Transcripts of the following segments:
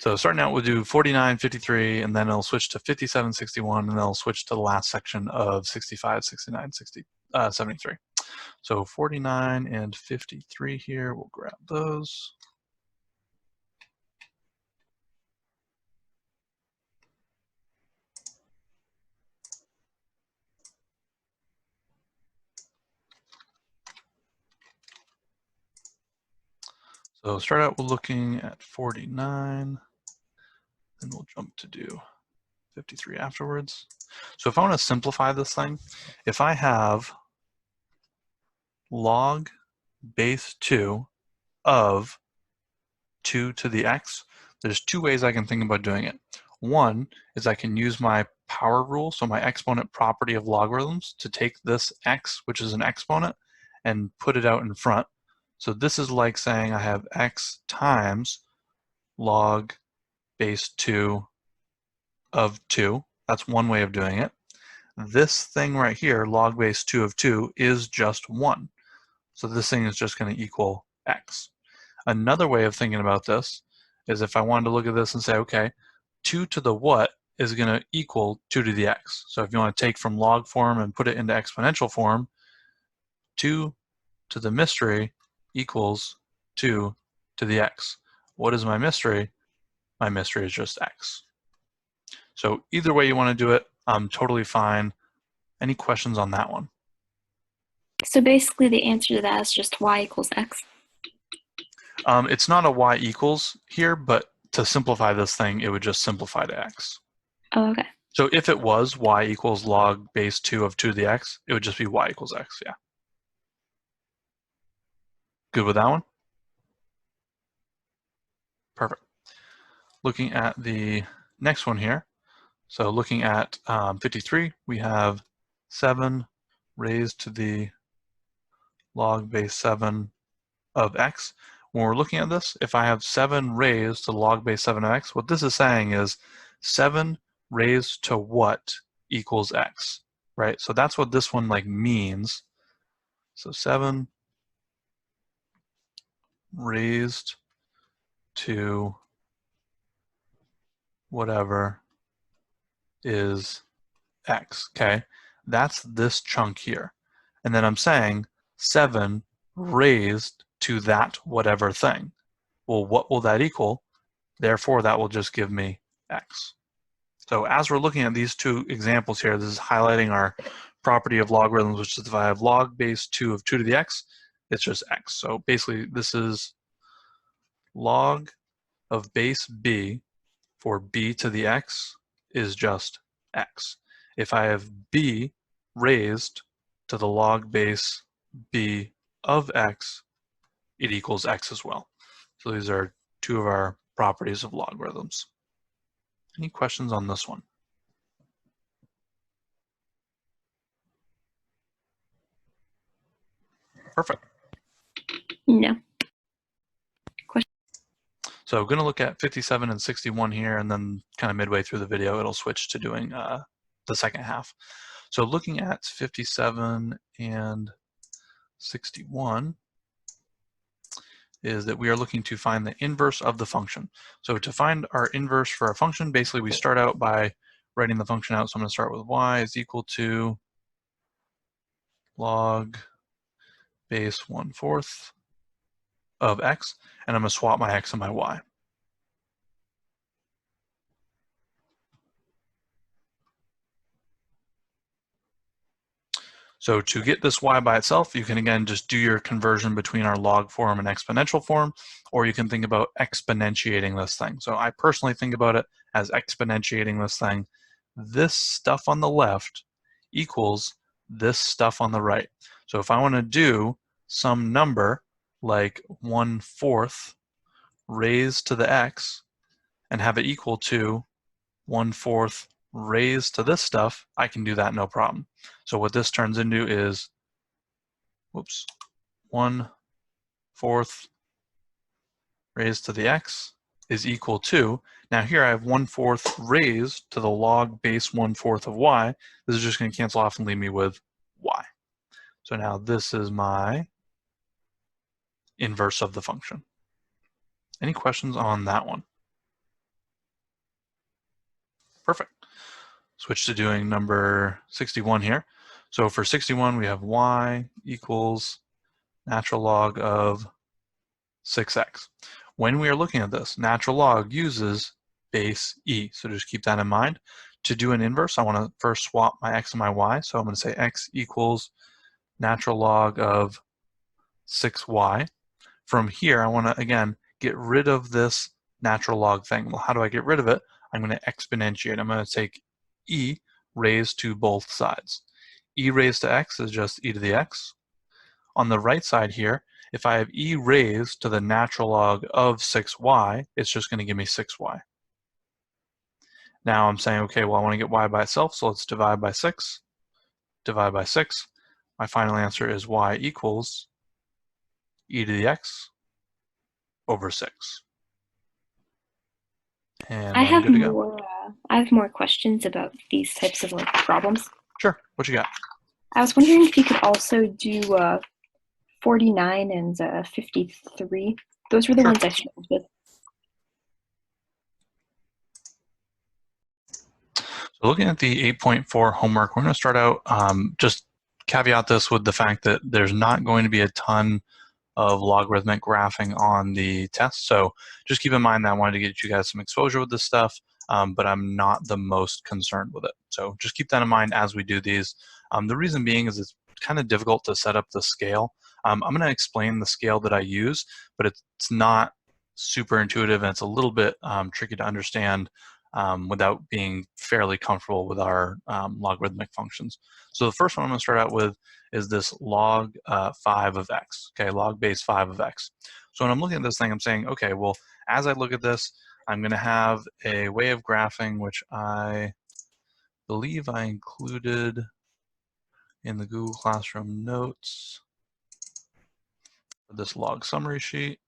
So starting out, we'll do 49, 53, and then it'll switch to 57, 61, and then it'll switch to the last section of 65, 69, 73. So 49 and 53 here, we'll grab those. So start out, we're looking at 49, then we'll jump to do 53 afterwards. So if I want to simplify this thing, if I have log base 2 of 2 to the x, there's two ways I can think about doing it. One is I can use my power rule, so my exponent property of logarithms, to take this x, which is an exponent, and put it out in front. So this is like saying I have x times log base 2 of 2. That's one way of doing it. This thing right here, log base 2 of 2, is just 1. So this thing is just going to equal x. Another way of thinking about this is if I wanted to look at this and say, okay, 2 to the what is going to equal 2 to the x. So if you want to take from log form and put it into exponential form, 2 to the mystery equals 2 to the x. What is my mystery? My mystery is just x. So either way you want to do it, I'm totally fine. Any questions on that one? So basically the answer to that is just y equals x. It's not a y equals here, but to simplify this thing, it would just simplify to x. Oh, okay. So if it was y equals log base 2 of 2 to the x, it would just be y equals x, yeah. Good with that one? Perfect. Looking at the next one here, so looking at 53, we have 7 raised to the log base 7 of x. When we're looking at this, if I have 7 raised to log base 7 of x, what this is saying is 7 raised to what equals x, right? So that's what this one like means. So 7 raised to whatever is x, okay? That's this chunk here. And then I'm saying 7 raised to that whatever thing. Well, what will that equal? Therefore, that will just give me x. So as we're looking at these two examples here, this is highlighting our property of logarithms, which is if I have log base 2 of 2 to the x, it's just x. So basically, this is log of base b for b to the x is just x. If I have b raised to the log base b of x, it equals x as well. So these are two of our properties of logarithms. Any questions on this one? Perfect. No. So I'm going to look at 57 and 61 here, and then kind of midway through the video, it'll switch to doing the second half. So looking at 57 and 61 is that we are looking to find the inverse of the function. So to find our inverse for a function, basically we start out by writing the function out. So I'm going to start with y is equal to log base 1/4 of x, and I'm going to swap my x and my y. So to get this y by itself, you can again just do your conversion between our log form and exponential form, or you can think about exponentiating this thing. So I personally think about it as exponentiating this thing. This stuff on the left equals this stuff on the right. So if I want to do some number like 1/4 raised to the x and have it equal to 1/4 raised to this stuff, I can do that no problem. So what this turns into is, 1/4 raised to the x is equal to, now here I have 1/4 raised to the log base 1/4 of y. This is just going to cancel off and leave me with y. So now this is my inverse of the function. Any questions on that one? Perfect. Switch to doing number 61 here. So for 61, we have y equals natural log of 6x. When we are looking at this, natural log uses base e, so just keep that in mind. To do an inverse, I want to first swap my x and my y, so I'm going to say x equals natural log of 6y. From here, I want to, again, get rid of this natural log thing. Well, how do I get rid of it? I'm going to exponentiate. I'm going to take e raised to both sides. E raised to x is just e to the x. On the right side here, if I have e raised to the natural log of 6y, it's just going to give me 6y. Now I'm saying, okay, well, I want to get y by itself, so let's divide by 6. Divide by 6. My final answer is y equals e to the x over 6. And I'm good to go. I have more questions about these types of like problems. Sure. What you got? I was wondering if you could also do 49 and 53. Those were the ones I struggled with. So looking at the 8.4 homework, we're going to start out, just caveat this with the fact that there's not going to be a ton of logarithmic graphing on the test. So just keep in mind that I wanted to get you guys some exposure with this stuff, but I'm not the most concerned with it. So just keep that in mind as we do these. The reason being is it's kind of difficult to set up the scale. I'm going to explain the scale that I use, but it's not super intuitive and it's a little bit tricky to understand without being fairly comfortable with our logarithmic functions. So the first one I'm going to start out with is this log 5 of x, okay, log base 5 of x. So when I'm looking at this thing, I'm saying, okay, well, as I look at this, I'm going to have a way of graphing, which I believe I included in the Google Classroom notes for this log summary sheet.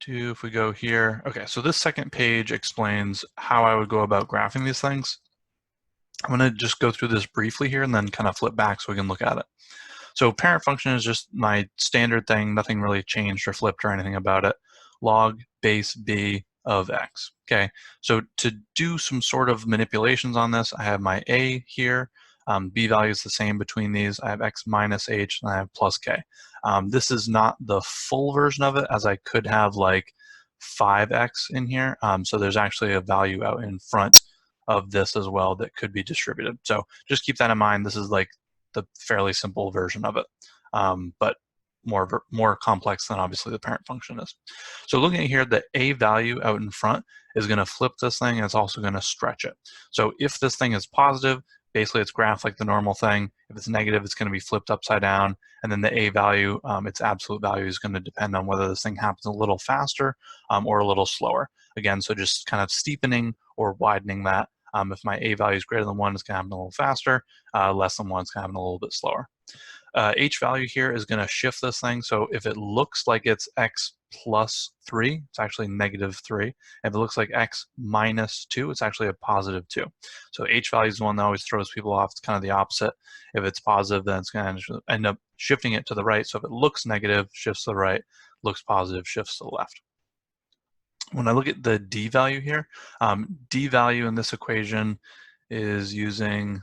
If we go here, okay, so this second page explains how I would go about graphing these things. I'm going to just go through this briefly here and then kind of flip back so we can look at it. So parent function is just my standard thing, nothing really changed or flipped or anything about it. Log base b of x. Okay, so to do some sort of manipulations on this, I have my a here. B value is the same between these. I have x minus h and I have plus k. This is not the full version of it, as I could have like 5x in here. So there's actually a value out in front of this as well that could be distributed. So just keep that in mind. This is like the fairly simple version of it, but more complex than obviously the parent function is. So looking at here, the a value out in front is going to flip this thing and it's also going to stretch it. So if this thing is positive, basically it's graphed like the normal thing. If it's negative, it's going to be flipped upside down. And then the a value, its absolute value is going to depend on whether this thing happens a little faster or a little slower. Again, so just kind of steepening or widening that. If my a value is greater than 1, it's going to happen a little faster. Less than 1, it's going to happen a little bit slower. H value here is going to shift this thing. So if it looks like it's x plus 3, it's actually negative 3. If it looks like x minus 2, it's actually a positive 2. So H value is the one that always throws people off. It's kind of the opposite. If it's positive, then it's going to end up shifting it to the right. So if it looks negative, shifts to the right. Looks positive, shifts to the left. When I look at the d value here, d value in this equation is using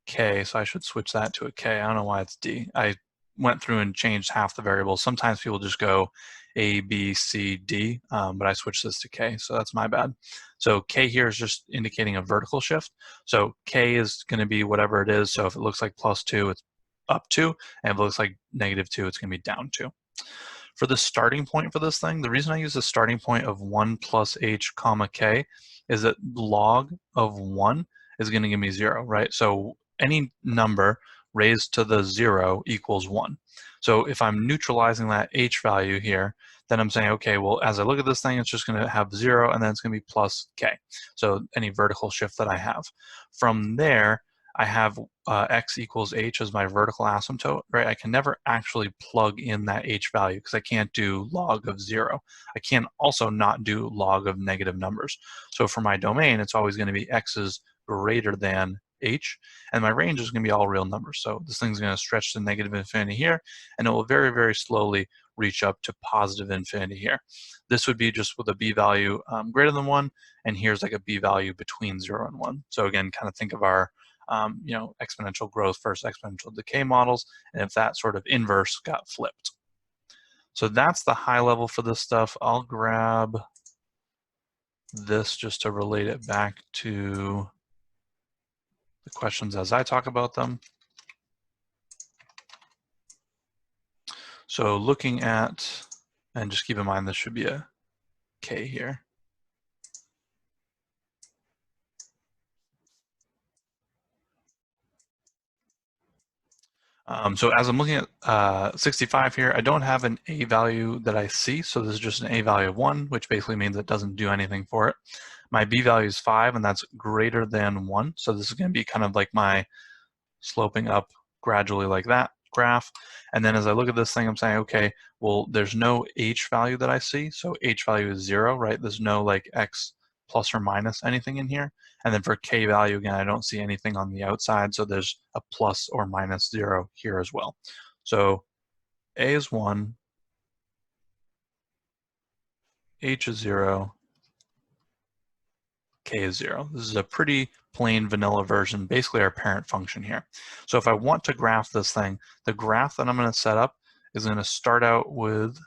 k, so I should switch that to a k. I don't know why it's d. I went through and changed half the variables. Sometimes people just go a, b, c, d, but I switched this to k, so that's my bad. So k here is just indicating a vertical shift. So k is going to be whatever it is. So if it looks like plus 2, it's up 2, and if it looks like negative 2, it's going to be down 2. For the starting point for this thing, the reason I use the starting point of 1 plus h comma k is that log of 1 is going to give me 0, right? So any number raised to the 0 equals 1. So if I'm neutralizing that h value here, then I'm saying, okay, well, as I look at this thing, it's just going to have 0, and then it's going to be plus k. So any vertical shift that I have. From there, I have x equals h as my vertical asymptote, right? I can never actually plug in that h value because I can't do log of 0. I can also not do log of negative numbers. So for my domain, it's always going to be x is greater than h, and my range is going to be all real numbers. So this thing's going to stretch to negative infinity here, and it will very, very slowly reach up to positive infinity here. This would be just with a b-value greater than 1, and here's like a b-value between 0 and 1. So again, kind of think of our exponential growth versus exponential decay models, and if that sort of inverse got flipped. So that's the high level for this stuff. I'll grab this just to relate it back to the questions as I talk about them. So looking at, and just keep in mind this should be a K here. So as I'm looking at 65 here, I don't have an A value that I see, so this is just an A value of 1, which basically means it doesn't do anything for it. My B value is 5, and that's greater than 1, so this is going to be kind of like my sloping up gradually like that graph. And then as I look at this thing, I'm saying, okay, well, there's no H value that I see, so H value is 0, right? There's no like X plus or minus anything in here. And then for K value, again, I don't see anything on the outside, so there's a plus or minus 0 here as well. So A is 1, H is 0, K is 0. This is a pretty plain vanilla version, basically our parent function here. So if I want to graph this thing, the graph that I'm going to set up is going to start out with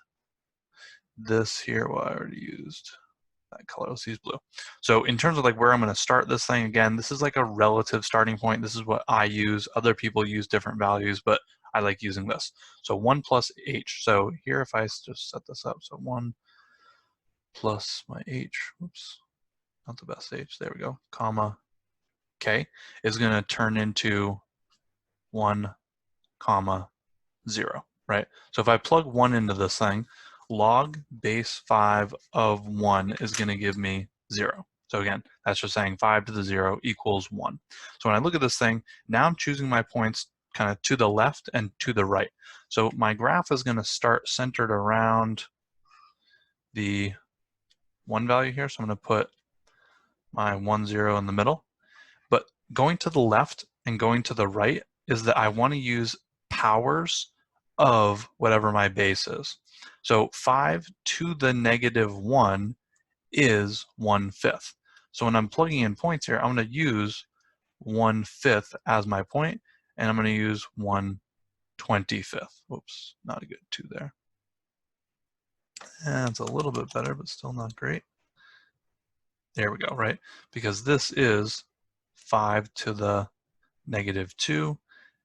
this here. Well, I already used that color. Let's use blue. So in terms of like where I'm going to start this thing, again, this is like a relative starting point. This is what I use. Other people use different values, but I like using this. So 1 plus h. So here if I just set this up, so 1 plus my h, whoops, not the best h, there we go, comma, k, is going to turn into 1, comma, 0, right? So if I plug 1 into this thing, log base 5 of 1 is going to give me 0. So again, that's just saying 5 to the 0 equals 1. So when I look at this thing, now I'm choosing my points kind of to the left and to the right. So my graph is going to start centered around the 1 value here. So I'm going to put my 1, 0 in the middle. But going to the left and going to the right is that I want to use powers of whatever my base is. So 5 to the negative 1 is 1/5. So when I'm plugging in points here, I'm going to use 1/5 as my point, and I'm going to use 1/25. Whoops, not a good 2 there. And it's a little bit better, but still not great. There we go, right? Because this is 5 to the negative 2,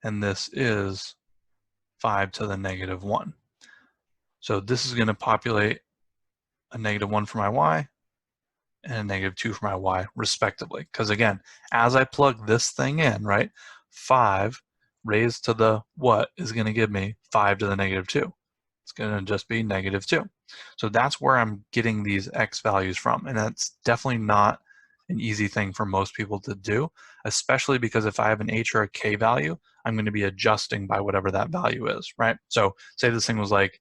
and this is 5 to the negative 1. So this is going to populate a negative 1 for my y and a negative 2 for my y, respectively. Because again, as I plug this thing in, right, 5 raised to the what is going to give me 5 to the negative 2. It's going to just be negative 2. So that's where I'm getting these x values from, and that's definitely not an easy thing for most people to do, especially because if I have an h or a k value, I'm going to be adjusting by whatever that value is, right? So say this thing was like,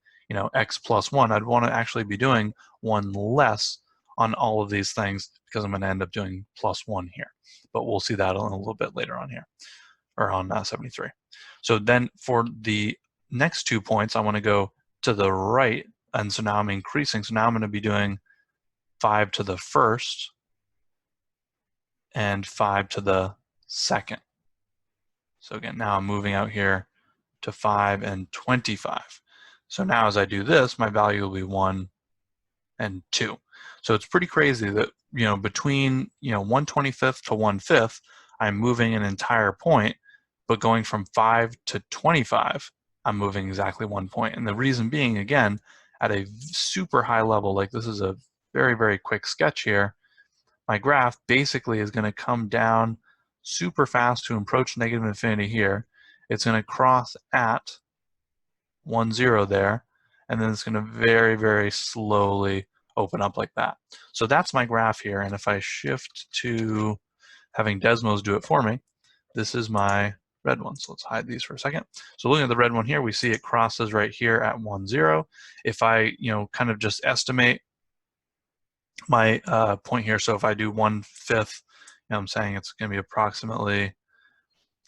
x plus 1, I'd want to actually be doing 1 less on all of these things because I'm going to end up doing plus 1 here. But we'll see that in a little bit later on here, or on 73. So then for the next 2 points, I want to go to the right, and so now I'm increasing. So now I'm going to be doing 5 to the first and 5 to the second. So again, now I'm moving out here to 5 and 25. So now as I do this, my value will be 1 and 2. So it's pretty crazy that, between, 1/25 to 1/5, I'm moving an entire point, but going from 5 to 25, I'm moving exactly 1 point. And the reason being, again, at a super high level, like this is a very, very quick sketch here, my graph basically is going to come down super fast to approach negative infinity here. It's going to cross at 1, 0 there, and then it's going to very, very slowly open up like that. So that's my graph here, and if I shift to having Desmos do it for me, this is my red one. So let's hide these for a second. So looking at the red one here, we see it crosses right here at 1, 0. If I, kind of just estimate my point here, so if I do 1/5, I'm saying it's going to be approximately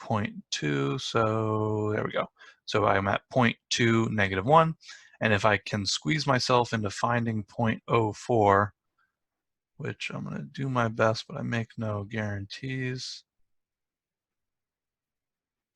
0.2, so there we go. So I'm at 0.2, -1, and if I can squeeze myself into finding 0.04, which I'm going to do my best, but I make no guarantees.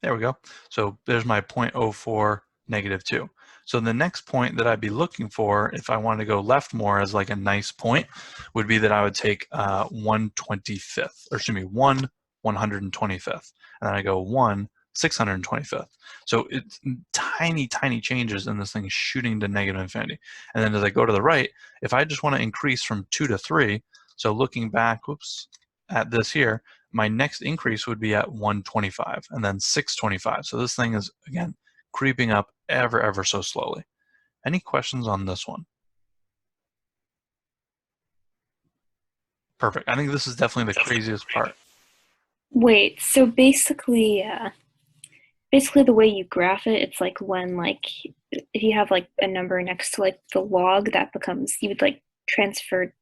There we go. So there's my 0.04, -2. So the next point that I'd be looking for, if I wanted to go left more as like a nice point, would be that I would take 1/25th, or excuse me, 1/125th, and then I go 1/625th. So it's tiny, tiny changes, and this thing is shooting to negative infinity. And then as I go to the right, if I just want to increase from 2 to 3, so looking back, whoops, at this here, my next increase would be at 125 and then 625. So this thing is, again, creeping up ever so slowly. Any questions on this one? Perfect. I think this is definitely the craziest part. Wait, so basically the way you graph it, it's like when like if you have like a number next to like the log, that becomes you would like transfer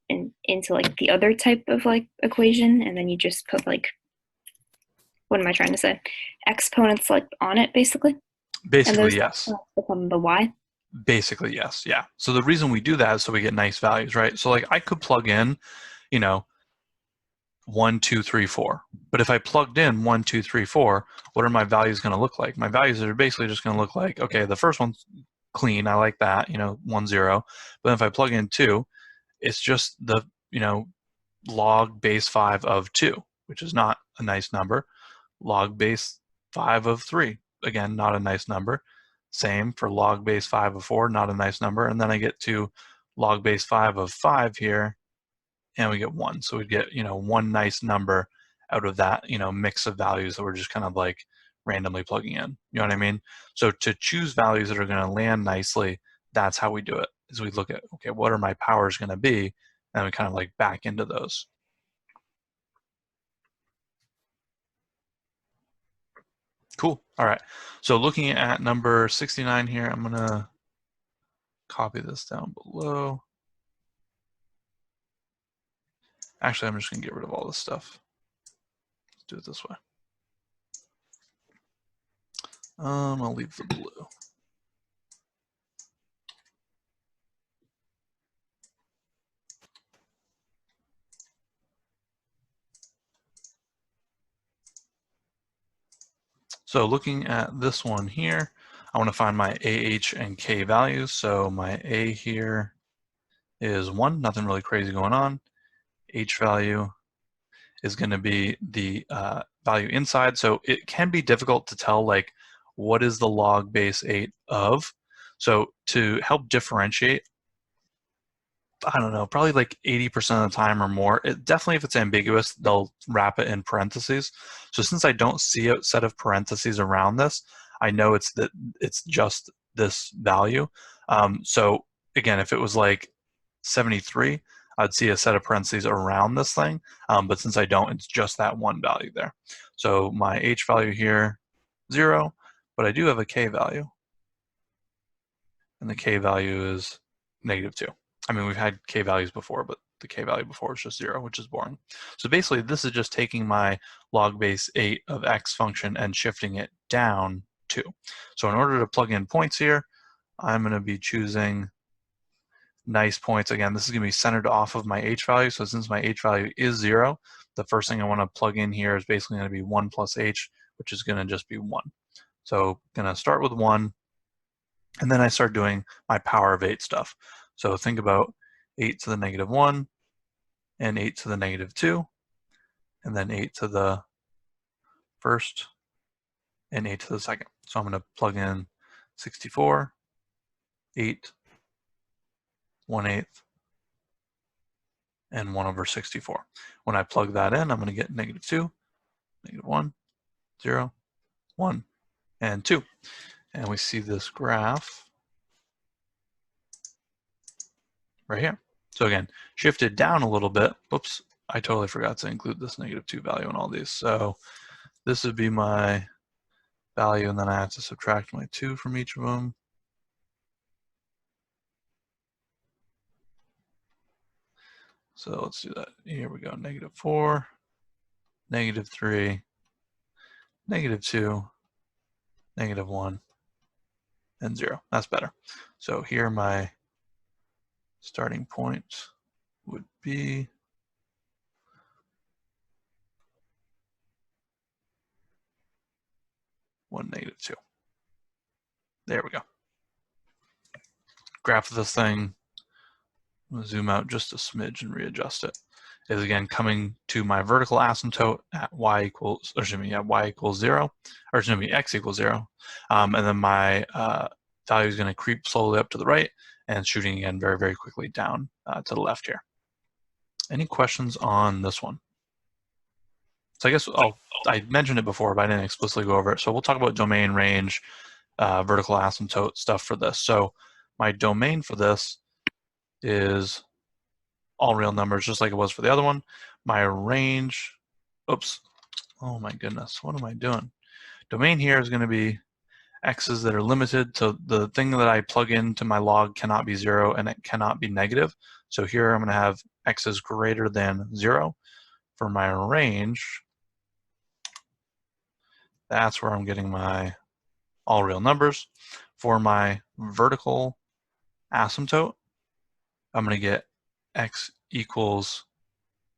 into like the other type of like equation, and then you just put like what am I trying to say? Exponents like on it basically, and Basically, those yes. become the y. Basically, yes. Yeah. So the reason we do that is so we get nice values, right? So like I could plug in, you know, 1, 2, 3, 4. But if I plugged in 1, 2, 3, 4, what are my values going to look like? My values are basically just going to look like, okay, the first one's clean. I like that, 1, 0. But if I plug in 2, it's just the, log base 5 of 2, which is not a nice number. Log base 5 of 3, again, not a nice number. Same for log base 5 of 4, not a nice number. And then I get to log base 5 of 5 here, and we get 1. So we get, one nice number out of that, mix of values that we're just kind of like randomly plugging in. You know what I mean? So to choose values that are going to land nicely, that's how we do it, is we look at, okay, what are my powers going to be? And we kind of like back into those. Cool. All right. So looking at number 69 here, I'm going to copy this down below. Actually, I'm just going to get rid of all this stuff. Let's do it this way. I'll leave the blue. So looking at this one here, I want to find my AH and K values. So my A here is 1, nothing really crazy going on. H value is going to be the value inside. So it can be difficult to tell like what is the log base 8 of. So to help differentiate, I don't know, probably like 80% of the time or more. Definitely if it's ambiguous, they'll wrap it in parentheses. So since I don't see a set of parentheses around this, I know it's just this value. So again, if it was like 73, I'd see a set of parentheses around this thing. But since I don't, it's just that one value there. So my H value here, 0, but I do have a K value. And the K value is -2. I mean, we've had K values before, but the K value before is just 0, which is boring. So basically, this is just taking my log base 8 of x function and shifting it down 2. So in order to plug in points here, I'm going to be choosing nice points. Again, this is going to be centered off of my h value. So since my h value is 0, the first thing I want to plug in here is basically going to be 1 plus h, which is going to just be 1. So going to start with 1. And then I start doing my power of 8 stuff. So think about 8 to the -1 and 8 to the -2, and then 8 to the first and 8 to the second. So I'm going to plug in 64, 8, 1/8, and 1/64. When I plug that in, I'm going to get -2, -1, 0, 1, and 2. And we see this graph right here. So again, shifted down a little bit. Whoops, I totally forgot to include this -2 value in all these. So this would be my value, and then I have to subtract my 2 from each of them. So let's do that. Here we go, -4, -3, -2, -1, and 0. That's better. So here my starting point would be 1, -2. There we go. Graph of this thing, I'm gonna zoom out just a smidge and readjust it, is again coming to my vertical asymptote at y equals, or excuse me, at y equals 0, or excuse me, x equals 0. And then my value is going to creep slowly up to the right and shooting again very, very quickly down to the left here. Any questions on this one? So I guess I mentioned it before, but I didn't explicitly go over it. So we'll talk about domain, range, vertical asymptote stuff for this. So my domain for this is all real numbers, just like it was for the other one. My range, oops, oh my goodness, what am I doing? Domain here is going to be x's that are limited. So the thing that I plug into my log cannot be 0 and it cannot be negative. So here I'm going to have x's greater than 0. For my range, that's where I'm getting my all real numbers. For my vertical asymptote, I'm going to get x equals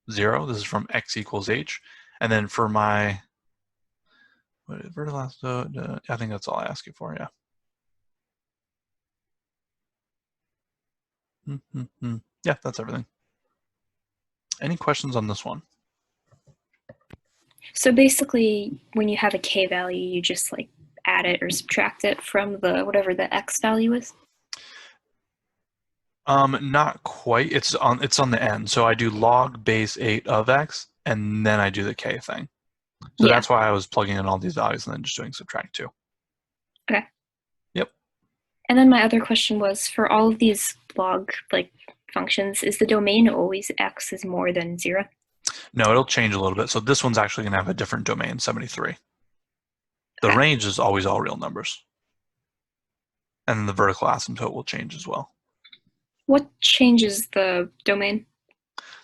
0. This is from x equals h. And then for my vertical asymptote, I think that's all I ask you for, yeah. Yeah, that's everything. Any questions on this one? So basically, when you have a k value, you just like add it or subtract it from the whatever the x value is? Not quite. It's on the end. So I do log base 8 of x, and then I do the k thing. So Yeah. that's why I was plugging in all these values and then just doing subtract 2. Okay. Yep. And then my other question was, for all of these log like functions, is the domain always x is more than 0? No, it'll change a little bit. So this one's actually going to have a different domain, 73. The Okay. range is always all real numbers. And then the vertical asymptote will change as well. What changes the domain?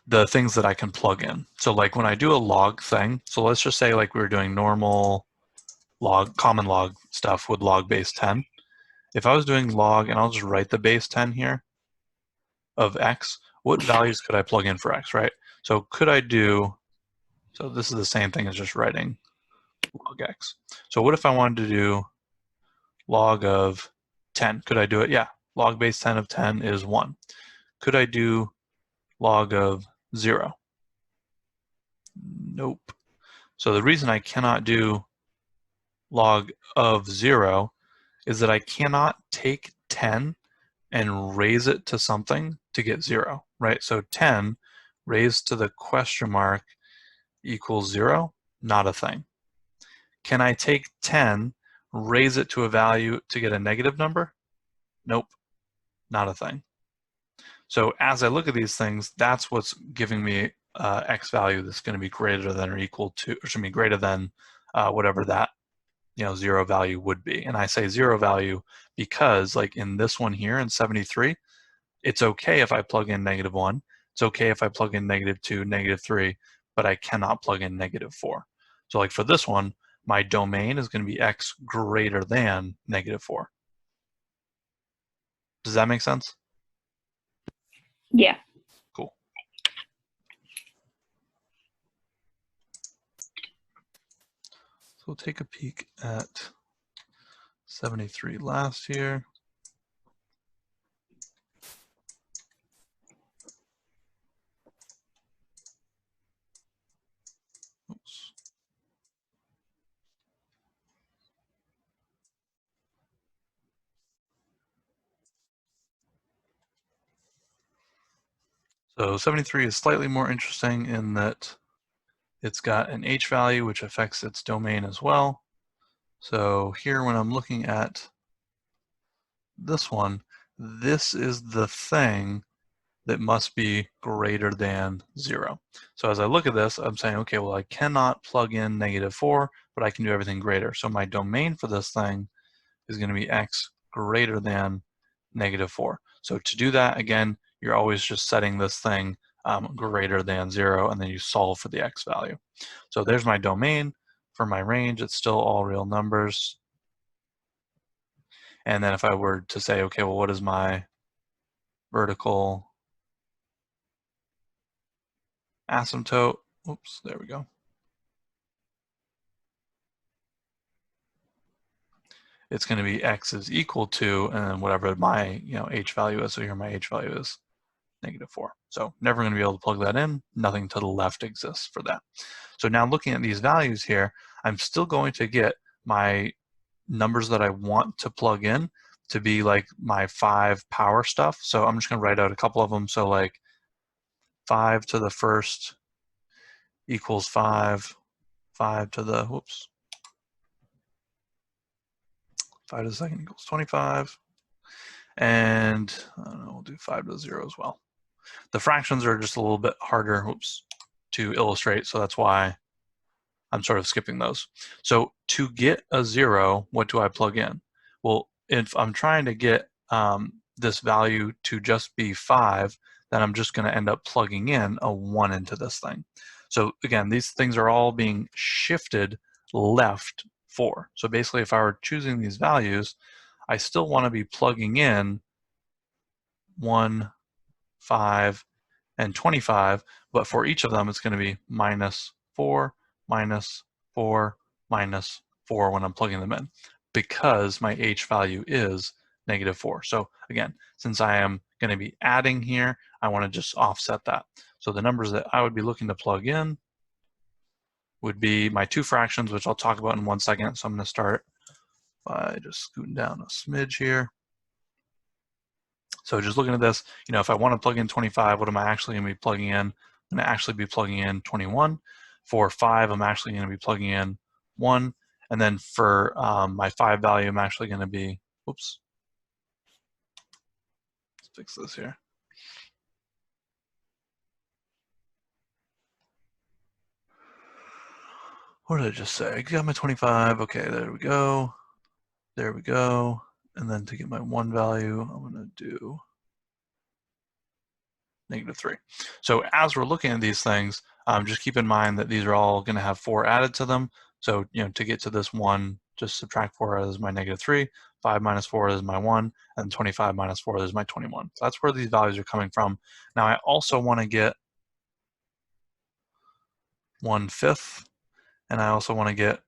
The things that I can plug in. So like when I do a log thing, so let's just say like we were doing normal log, common log stuff with log base 10. If I was doing log, and I'll just write the base 10 here of x, what values could I plug in for x, right? So could I do, so this is the same thing as just writing log x. So what if I wanted to do log of 10? Could I do it? Yeah, log base 10 of 10 is 1. Could I do log of 0? Nope. So the reason I cannot do log of 0 is that I cannot take 10 and raise it to something to get 0, right? So 10 raised to the question mark equals 0, not a thing. Can I take 10, raise it to a value to get a negative number? Nope, not a thing. So as I look at these things, that's what's giving me x value that's going to be greater than or equal to, or should be greater than whatever that 0 value would be. And I say 0 value because like in this one here in 73, it's okay if I plug in -1. It's okay if I plug in -2, -3, but I cannot plug in -4. So like for this one, my domain is going to be x greater than -4. Does that make sense? Yeah. Cool. So we'll take a peek at 73 last here. Oops. So 73 is slightly more interesting in that it's got an h value which affects its domain as well. So here when I'm looking at this one, this is the thing that must be greater than 0. So as I look at this, I'm saying, okay, well, I cannot plug in -4, but I can do everything greater. So my domain for this thing is going to be x greater than -4. So to do that, again, you're always just setting this thing greater than 0, and then you solve for the x value. So there's my domain. For my range, it's still all real numbers. And then if I were to say, okay, well, what is my vertical asymptote? Oops, there we go. It's going to be x is equal to, and then whatever my h value is. So here my h value is -4. So never going to be able to plug that in. Nothing to the left exists for that. So now looking at these values here, I'm still going to get my numbers that I want to plug in to be like my 5 power stuff. So I'm just going to write out a couple of them. So like 5 to the first equals 5, 5 to the, whoops, 5 to the second equals 25, and I don't know, we'll do 5 to the 0 as well. The fractions are just a little bit harder, whoops, to illustrate, so that's why I'm sort of skipping those. So to get a 0, what do I plug in? Well, if I'm trying to get this value to just be 5, then I'm just going to end up plugging in a 1 into this thing. So again, these things are all being shifted left 4. So basically, if I were choosing these values, I still want to be plugging in 1, 5, and 25, but for each of them, it's going to be -4, -4, -4 when I'm plugging them in, because my h value is -4. So again, since I am going to be adding here, I want to just offset that. So the numbers that I would be looking to plug in would be my 2 fractions, which I'll talk about in 1 second. So I'm going to start by just scooting down a smidge here. So just looking at this, if I want to plug in 25, what am I actually going to be plugging in? I'm going to actually be plugging in 21. For 5, I'm actually going to be plugging in 1. And then for my 5 value, I'm actually going to be, oops, let's fix this here. What did I just say? I got my 25. Okay, there we go. There we go. And then to get my 1 value, I'm going to do -3. So as we're looking at these things, just keep in mind that these are all going to have 4 added to them. So to get to this 1, just subtract 4 as my -3, 5 minus 4 is my 1, and 25 minus 4 is my 21. So that's where these values are coming from. Now I also want to get 1/5, and I also want to get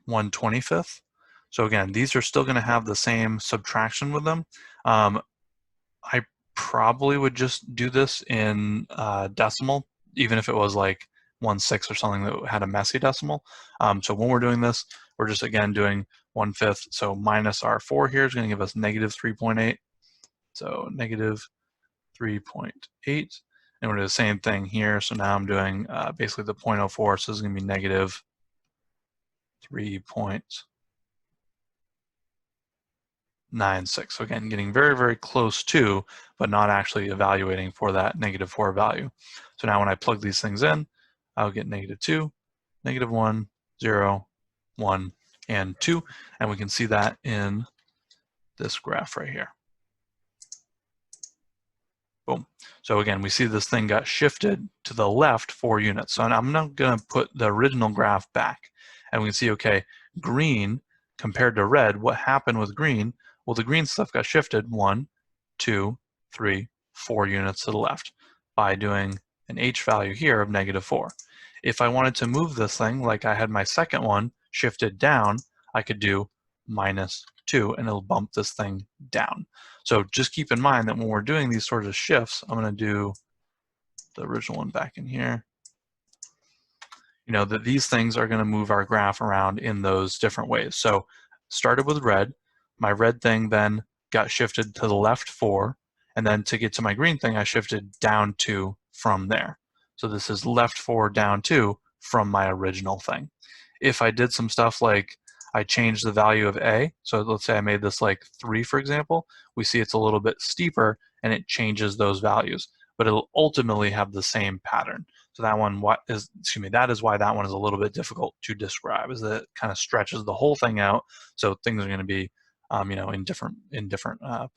1/25. So again, these are still going to have the same subtraction with them. I probably would just do this in decimal, even if it was like 1/6 or something that had a messy decimal. So when we're doing this, we're just again doing 1/5. So minus our 4 here is going to give us -3.8. So -3.8. And we're doing the same thing here. So now I'm doing basically the 0.04. So this is going to be -3.96. So again, getting very, very close to, but not actually evaluating for that -4 value. So now when I plug these things in, I'll get -2, -1, 0, 1, and 2. And we can see that in this graph right here. Boom. So again, we see this thing got shifted to the left 4 units. So I'm not going to put the original graph back. And we can see, okay, green compared to red, what happened with green? Well, the green stuff got shifted 1, 2, 3, 4 units to the left by doing an h value here of -4. If I wanted to move this thing, like I had my second one shifted down, I could do -2, and it'll bump this thing down. So just keep in mind that when we're doing these sorts of shifts, I'm going to do the original one back in here. That these things are going to move our graph around in those different ways. So started with red. My red thing then got shifted to the left 4. And then to get to my green thing, I shifted down 2 from there. So this is left 4, down 2 from my original thing. If I did some stuff like I changed the value of A, so let's say I made this like 3, for example, we see it's a little bit steeper and it changes those values, but it'll ultimately have the same pattern. So that one that is why that one is a little bit difficult to describe, is that it kind of stretches the whole thing out. So things are going to be, in different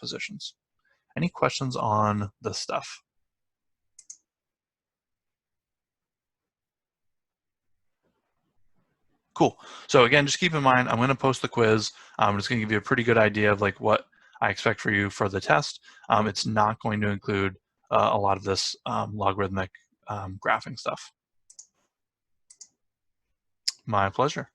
positions. Any questions on this stuff? Cool. So again, just keep in mind, I'm going to post the quiz. I'm just going to give you a pretty good idea of like what I expect for you for the test. It's not going to include a lot of this logarithmic graphing stuff. My pleasure.